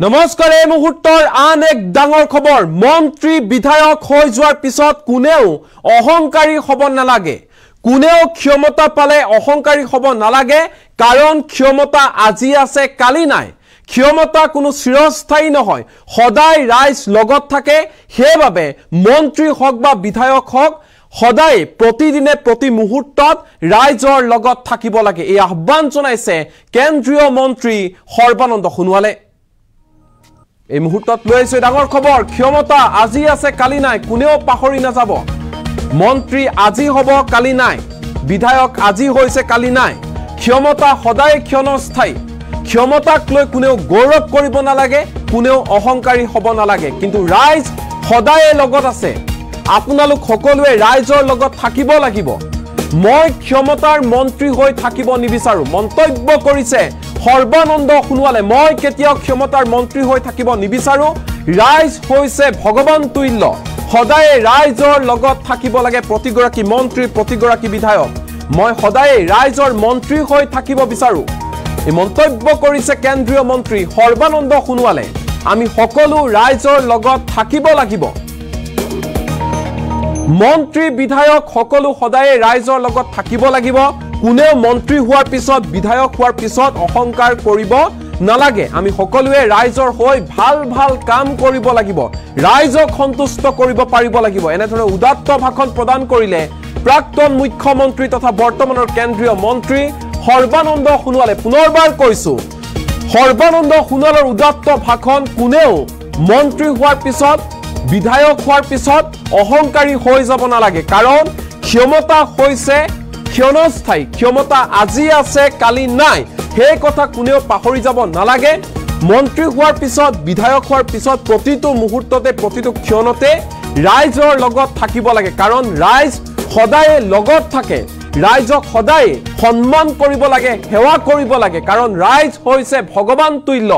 নমস্কাৰ এই মুহূৰ্তৰ আন এক ডাঙৰ খবৰ মন্ত্ৰী বিধায়ক হৈ যোৱাৰ পিছত কোনেও অহংকাৰী হ'ব নালাগে কোনেও ক্ষমতা পালে অহংকাৰী হ'ব নালাগে কাৰণ ক্ষমতা আজি আছে কালি নাই ক্ষমতা কোনো চিৰস্থায়ী নহয় সদায় ৰাইজ লগত থাকে হেবাবে মন্ত্ৰী হক বা বিধায়ক হক সদায় প্ৰতিদিনে প্ৰতি মুহূৰ্তত ৰাইজৰ লগত থাকিব লাগে এই আহ্বান জনাইছে কেন্দ্ৰীয় মন্ত্ৰী সৰ্বানন্দ সোণোৱালে এই মুহূৰ্তত লৈছে ডাঙৰ খবৰ ক্ষমতা আজি আছে কালি নাই কোনেও পাহৰি নাযাব মন্ত্ৰী আজি হ'ব কালি নাই বিধায়ক আজি হৈছে কালি নাই ক্ষমতা সদায় ক্ষণস্থায়ী ক্ষমতাক লৈ কোনেও গৌৰৱ কৰিব নালাগে কোনেও অহংকাৰী হ'ব নালাগে কিন্তু ৰাইজ সদায় লগত আছে আপোনালোক সকলোৱে ৰাইজৰ লগত থাকিব লাগিব মই ক্ষমতাৰ মন্ত্ৰী হৈ থাকিব নিবিচাৰো মন্তব্য কৰিছে সৰ্বানন্দ সোণোৱালে মই কেতিয়াও ক্ষমতাৰ মন্ত্ৰী হৈ থাকিব নিবিচাৰো ৰাইজ হৈছে ভগৱান তুল্য সদায় ৰাইজৰ লগত থাকিব লাগে প্ৰতিগৰাকী মন্ত্ৰী প্ৰতিগৰাকী বিধায়ক মই সদায় ৰাইজৰ মন্ত্ৰী হৈ থাকিব বিচাৰো এই মন্তব্য কৰিছে কেন্দ্ৰীয় মন্ত্ৰী সৰ্বানন্দ সোণোৱালে আমি সকলো ৰাইজৰ লগত থাকিব লাগিব মন্ত্ৰী বিধায়ক সকলো সদায় ৰাইজৰ লগত থাকিব লাগিব কোনেও মন্ত্ৰী হোৱাৰ পিছত বিধায়ক হোৱাৰ পিছত অহংকাৰ কৰিব নালাগে আমি সকলোৱে ৰাইজৰ হৈ ভাল ভাল কাম কৰিব লাগিব ৰাইজক সন্তুষ্ট কৰিব পাৰিব লাগিব এনেধৰণে উদাত্ত ভাষণ প্ৰদান কৰিলে প্ৰাক্তন মুখ্যমন্ত্ৰী তথা বৰ্তমানৰ কেন্দ্ৰীয় মন্ত্ৰী সৰ্বানন্দ সোণোৱালে পুনৰবাৰ কৈছো সৰ্বানন্দ সোণোৱালৰ উদাত্ত ভাষণ কোনেও মন্ত্ৰী হোৱাৰ পিছত বিধায়ক হোৱাৰ পিছত অহংকাৰী হৈ যাব নালাগে কাৰণ ক্ষমতা হৈছে ক্ষণস্থায়ী ক্ষমতা আজি আছে কালি নাই সেই কথা কোনেও পাহৰি যাব নালাগে মন্ত্ৰী হোৱাৰ পিছত বিধায়ক হোৱাৰ পিছত প্ৰতিটো মুহূৰ্ততে প্ৰতিটো ক্ষণতে ৰাইজৰ লগত থাকিব লাগে কাৰণ ৰাইজ সদায় লগত থাকে ৰাইজক সদায় সন্মান কৰিব লাগে সেৱা কৰিব লাগে কাৰণ ৰাইজ হৈছে ভগৱান তুল্য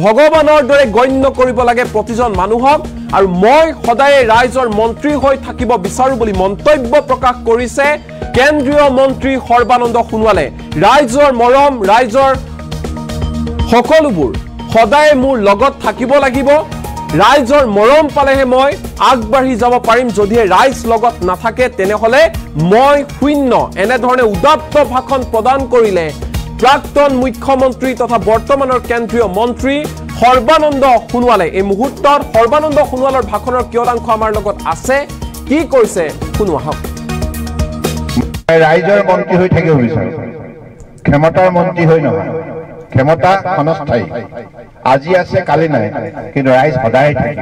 ভগৱানৰ দৰে গণ্য কৰিব লাগে প্ৰতিজন মানুহক আৰু মই সদায় ৰাইজৰ মন্ত্ৰী হৈ থাকিব বিচাৰো বুলি মন্তব্য প্ৰকাশ কৰিছে কেন্দ্ৰীয় মন্ত্ৰী সৰ্বানন্দ সোণোৱালে ৰাইজৰ মৰম ৰাইজৰ সকলোবোৰ সদায় মোৰ লগত থাকিব লাগিব ৰাইজৰ মৰম পালেহে মই আগবাঢ়ি যাব পাৰিম যদি ৰাইজ লগত নাথাকে তেনেহলে মই শূন্য এনেধৰণে উদাত্ত ভাষণ প্ৰদান কৰিলে প্ৰাক্তন মুখ্যমন্ত্ৰী তথা বৰ্তমানৰ কেন্দ্ৰীয় মন্ত্ৰী সৰ্বানন্দ সোণোৱালে এই মুহূৰ্তত সৰ্বানন্দ সোণোৱালৰ ভাষণৰ কিয়দাংশ আমাৰ লগত আছে কি কৈছে শুনো আহক ৰাইজৰ মন্ত্ৰী হৈ থাকিব বিচাৰে ক্ষমতাৰ মন্ত্ৰী হৈ নহয় ক্ষমতা ক্ষণস্থায়ী আজি আছে কালি নাই কিন্তু ৰাইজ সদায় থাকিব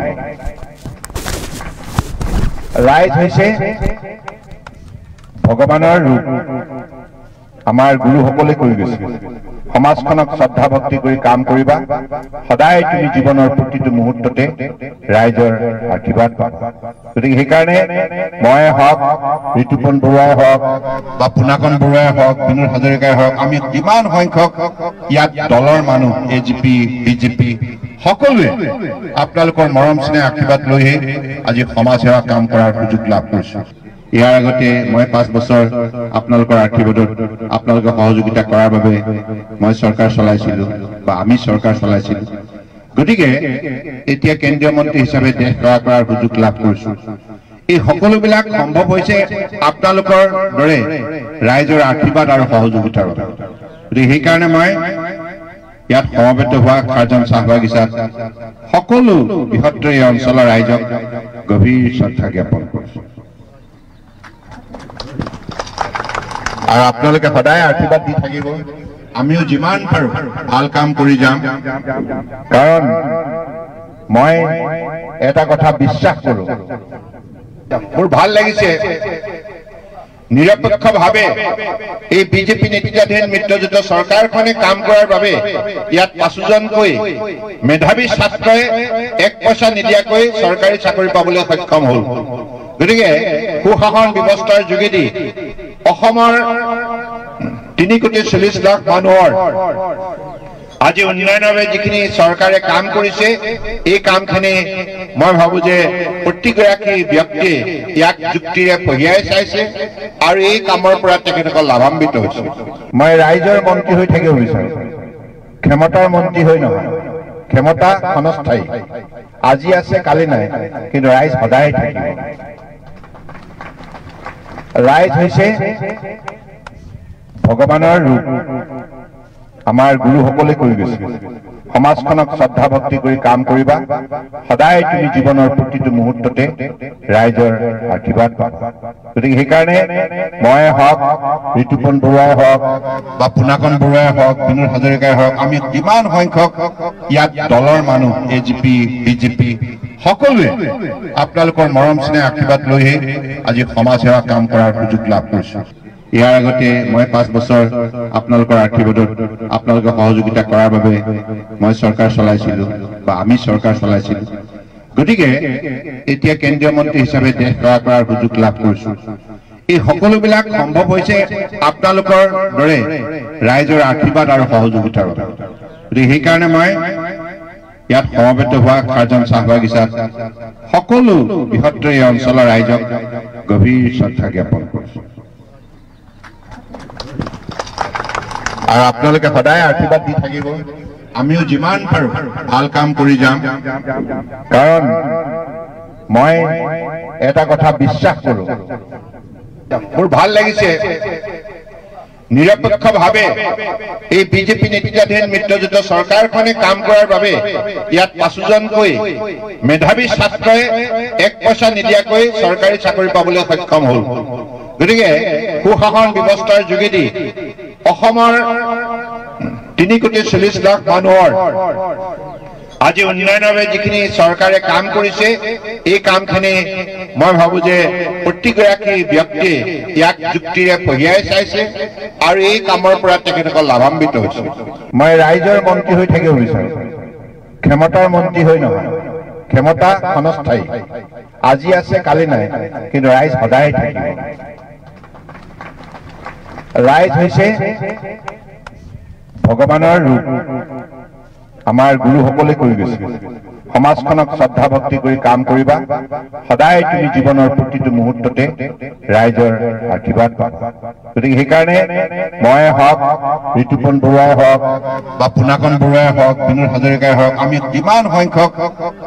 ৰাইজ হৈছে ভগৱানৰ ৰূপ আমাৰ গুৰুসকলে কৈ গৈছে সমাজখনক শ্ৰদ্ধা ভক্তি কৰি কাম কৰিবা সদায় তুমি জীৱনৰ প্ৰতিটো মুহূৰ্ততে ৰাইজৰ আশীৰ্বাদ পাবা গতিকে সেইকাৰণে মই হওক ঋতুপন বৰুৱাই হওক বা পুনাকন বৰুৱাই হওক বিনোদ হাজৰিকাই হওক আমি কিমান সংখ্যক ইয়াত দলৰ মানুহ এজিপি বিজেপি সকলোৱে আপোনালোকৰ মৰম স্নেহ আশীৰ্বাদ লৈহে আজি সমাজ সেৱা কাম কৰাৰ সুযোগ লাভ কৰিছো ইয়াৰ আগতে মই 5 বছৰ আপোনালোকৰ আশীৰ্বাদত আপোনালোকৰ সহযোগিতা কৰাৰ বাবে মই চৰকাৰ চলাইছিলো বা আমি চৰকাৰ চলাইছিলো গতিকে এতিয়া কেন্দ্ৰীয় মন্ত্ৰী হিচাপে দেশ সেৱা কৰাৰ সুযোগ লাভ কৰিছো এই সকলোবিলাক সম্ভৱ হৈছে আপোনালোকৰ দৰে ৰাইজৰ আশীৰ্বাদ আৰু সহযোগিতাৰ বাবে গতিকে সেইকাৰণে মই ইয়াত সমবেত হোৱা কাৰ্জন চাহ বাগিচাত সকলো বৃহত্তৰ এই অঞ্চলৰ ৰাইজক গভীৰ শ্ৰদ্ধা জ্ঞাপন কৰিছো আৰু আপোনালোকে সদায় আশীৰ্বাদ দি থাকিব আমিও যিমান পাৰো ভাল কাম কৰি যাম কাৰণ মই এটা কথা বিশ্বাস কৰো মোৰ ভাল লাগিছে নিৰপেক্ষভাৱে এই বিজেপি নেতৃত্বাধীন মিত্ৰজোঁটৰ চৰকাৰখনে কাম কৰাৰ বাবে ইয়াত 5জনকৈ মেধাৱী ছাত্ৰই 1 পইচা নিদিয়াকৈ চৰকাৰী চাকৰি পাবলৈ সক্ষম হ'ল গতিকে সুশাসন ব্যৱস্থাৰ যোগেদি অসমৰ 3,40 লাখ মানুহৰ আজি উন্নয়নৰ বাবে যিখিনি চৰকাৰে কাম কৰিছে এই কামখিনি মই ভাবো যে প্ৰতিগৰাকী ব্যক্তিয়ে ইয়াক যুক্তিৰে পঢ়িয়াই চাইছে আৰু এই কামৰ পৰা তেখেতসকল লাভান্বিত হৈছে মই ৰাইজৰ মন্ত্ৰী হৈ থাকিব বিচাৰো ক্ষমতাৰ মন্ত্ৰী হৈ নহয় ক্ষমতা ক্ষণস্থায়ী আজি আছে কালি নাই কিন্তু ৰাইজ সদায় থাকিব ৰাইজ হৈছে ভগৱানৰ ৰূপ আমাৰ গুৰুসকলে কৈ গৈছে সমাজখনক শ্ৰদ্ধা ভক্তি কৰি কাম কৰিবা সদায় তুমি জীৱনৰ প্ৰতিটো মুহূৰ্ততে ৰাইজৰ আশীৰ্বাদ পাবা গতিকে সেইকাৰণে মই হওক ঋতুপন বৰুৱাই হওক বা পুনাকন বৰুৱাই হওক বিনোদ হাজৰিকাই হওক আমি কিমান সংখ্যক ইয়াত দলৰ মানুহ এজিপি বিজেপি সকলোৱে আপোনালোকৰ মৰম স্নেহ আশীৰ্বাদ লৈহে আজি সমাজ সেৱা কাম কৰাৰ সুযোগ লাভ কৰিছো ইয়াৰ আগতে মই 5 বছৰ আপোনালোকৰ আশীৰ্বাদত আপোনালোকৰ সহযোগিতা কৰাৰ বাবে মই চৰকাৰ চলাইছিলো বা আমি চৰকাৰ চলাইছিলো গতিকে এতিয়া কেন্দ্ৰীয় মন্ত্ৰী হিচাপে দেশ সেৱা কৰাৰ সুযোগ লাভ কৰিছো এই সকলোবিলাক সম্ভৱ হৈছে আপোনালোকৰ দৰে ৰাইজৰ আশীৰ্বাদ আৰু সহযোগিতাৰ বাবে গতিকে সেইকাৰণে মই ইয়াত সমবেত হোৱা কাৰ্জন চাহ বাগিচাত সকলো বৃহত্তৰ এই অঞ্চলৰ ৰাইজক গভীৰ শ্ৰদ্ধা জ্ঞাপন কৰিছো আৰু আপোনালোকে সদায় আশীৰ্বাদ দি থাকিব আমিও যিমান পাৰো ভাল কাম কৰি যাম কাৰণ মই এটা কথা বিশ্বাস কৰো মোৰ ভাল লাগিছে নিৰপেক্ষভাৱে এই বিজেপি নেতৃত্বাধীন মিত্ৰজোঁটৰ চৰকাৰখনে কাম কৰাৰ বাবে ইয়াত 5জনকৈ মেধাৱী ছাত্ৰই 1 পইচা নিদিয়াকৈ চৰকাৰী চাকৰি পাবলৈ সক্ষম হ'ল গতিকে সুশাসন ব্যৱস্থাৰ যোগেদি অসমৰ 3,40 লাখ মানুহৰ আজি উন্নয়নৰ বাবে যিখিনি চৰকাৰে কাম কৰিছে এই কামখিনি মই ভাবো যে প্ৰতিগৰাকী ব্যক্তিয়ে ইয়াক যুক্তিৰে পঢ়িয়াই চাইছে আৰু এই কামৰ পৰা তেখেতসকল লাভান্বিত হৈছে মই ৰাইজৰ মন্ত্ৰী হৈ থাকিব বিচাৰো ক্ষমতাৰ মন্ত্ৰী হৈ নহয় ক্ষমতা ক্ষণস্থায়ী আজি আছে কালি নাই কিন্তু ৰাইজ সদায় থাকিব ৰাইজ হৈছে ভগৱানৰ ৰূপ আমাৰ গুৰুসকলে কৈ গৈছে সমাজখনক শ্ৰদ্ধা ভক্তি কৰি কাম কৰিবা সদায় তুমি জীৱনৰ প্ৰতিটো মুহূৰ্ততে ৰাইজৰ আশীৰ্বাদ পাবা গতিকে সেইকাৰণে মই হওক ঋতুপন বৰুৱাই হওক বা পুনাকন বৰুৱাই হওক বিনোদ হাজৰিকাই হওক আমি কিমান সংখ্যক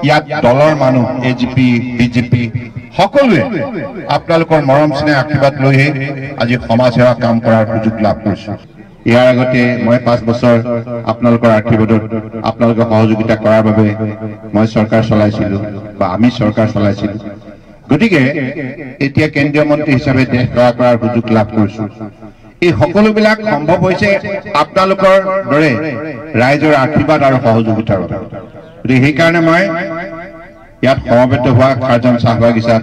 ইয়াত দলৰ মানুহ এজিপি বিজেপি সকলোৱে আপোনালোকৰ মৰম স্নেহ আশীৰ্বাদ লৈহে আজি সমাজ সেৱা কাম কৰাৰ সুযোগ লাভ কৰিছো ইয়াৰ আগতে মই 5 বছৰ আপোনালোকৰ আশীৰ্বাদত আপোনালোকৰ সহযোগিতা কৰাৰ বাবে মই চৰকাৰ চলাইছিলো বা আমি চৰকাৰ চলাইছিলো গতিকে এতিয়া কেন্দ্ৰীয় মন্ত্ৰী হিচাপে দেশ সেৱা কৰাৰ সুযোগ লাভ কৰিছো এই সকলোবিলাক সম্ভৱ হৈছে আপোনালোকৰ দৰে ৰাইজৰ আশীৰ্বাদ আৰু সহযোগিতাৰ বাবে গতিকে সেইকাৰণে মই ইয়াত সমবেত হোৱা কাৰ্জন চাহ বাগিচাত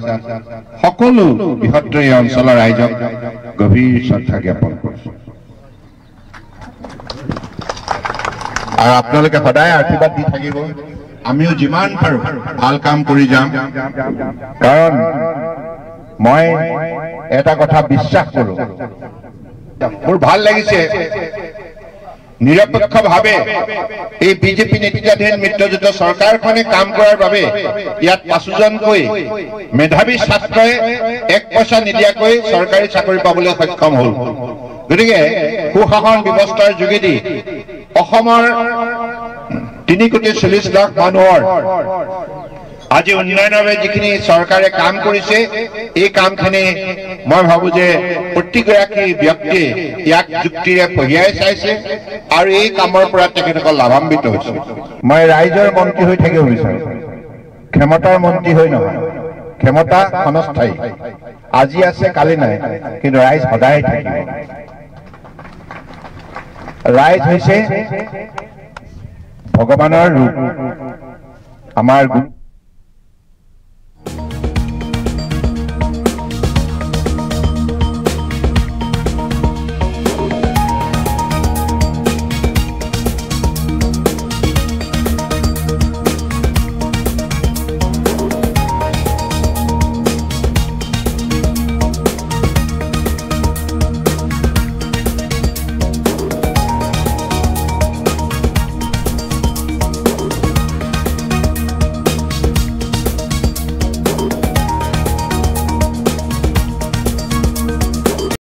সকলো বৃহত্তৰ এই অঞ্চলৰ ৰাইজক গভীৰ শ্ৰদ্ধা জ্ঞাপন কৰিছো আৰু আপোনালোকে সদায় আশীৰ্বাদ দি থাকিব আমিও যিমান পাৰো ভাল কাম কৰি যাম কাৰণ মই এটা কথা বিশ্বাস কৰো মোৰ ভাল লাগিছে নিৰপেক্ষভাৱে এই বিজেপি নেতৃত্বাধীন মিত্ৰজোঁটৰ চৰকাৰখনে কাম কৰাৰ বাবে ইয়াত 5জনকৈ মেধাৱী ছাত্ৰই 1 পইচা নিদিয়াকৈ চৰকাৰী চাকৰি পাবলৈ সক্ষম হ'ল গতিকে সুশাসন ব্যৱস্থাৰ যোগেদি অসমৰ 3,40 লাখ মানুহৰ আজি উন্নয়নৰ বাবে যিখিনি চৰকাৰে কাম কৰিছে এই কামখিনি মই ভাবো যে প্ৰতিগৰাকী ব্যক্তিয়ে ইয়াক যুক্তিৰে পঢ়িয়াই চাইছে আৰু এই কামৰ পৰা তেখেতসকল লাভান্বিত হৈছে মই ৰাইজৰ মন্ত্ৰী হৈ থাকিব বিচাৰো ক্ষমতাৰ মন্ত্ৰী হৈ নহয় ক্ষমতা ক্ষণস্থায়ী আজি আছে কালি নাই কিন্তু ৰাইজ সদায় থাকিব ৰাইজ হৈছে ভগৱানৰ ৰূপ আমাৰ